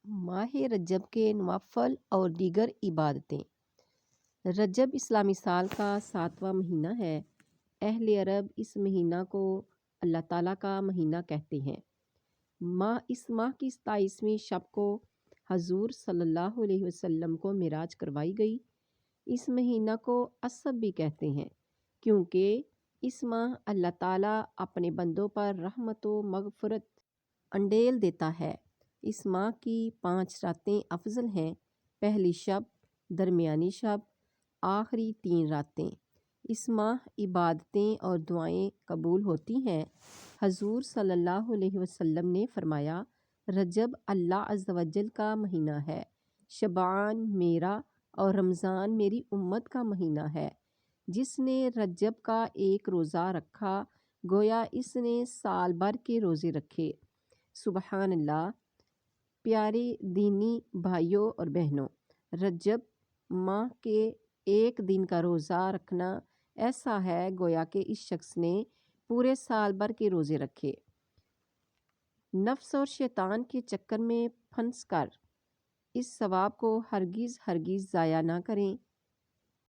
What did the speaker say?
ماہ رجب کے نوافل اور دیگر عبادتیں۔ رجب اسلامی سال کا 7واں مہینہ ہے۔ اہل عرب اس مہینہ کو اللہ تعالیٰ کا مہینہ کہتے ہیں۔ اس ماہ کی 27ویں شب کو حضور صلی اللہ علیہ وسلم کو معراج کروائی گئی۔ اس مہینہ کو اسب بھی کہتے ہیں کیونکہ اس ماہ اللہ تعالیٰ اپنے بندوں پر رحمت و مغفرت انڈیل دیتا ہے۔ اس ماہ کی 5 راتیں افضل ہیں: پہلی شب، درمیانی شب، آخری 3 راتیں۔ اس ماہ عبادتیں اور دعائیں قبول ہوتی ہیں۔ حضور صلی اللہ علیہ وسلم نے فرمایا، رجب اللہ عز و جل کا مہینہ ہے، شعبان میرا اور رمضان میری امت کا مہینہ ہے۔ جس نے رجب کا ایک روزہ رکھا گویا اس نے سال بھر کے روزے رکھے۔ سبحان اللہ۔ پیارے دینی بھائیوں اور بہنوں، رجب ماہ کے ایک دن کا روزہ رکھنا ایسا ہے گویا کہ اس شخص نے پورے سال بھر کے روزے رکھے۔ نفس اور شیطان کے چکر میں پھنس کر اس ثواب کو ہرگز ضائع نہ کریں۔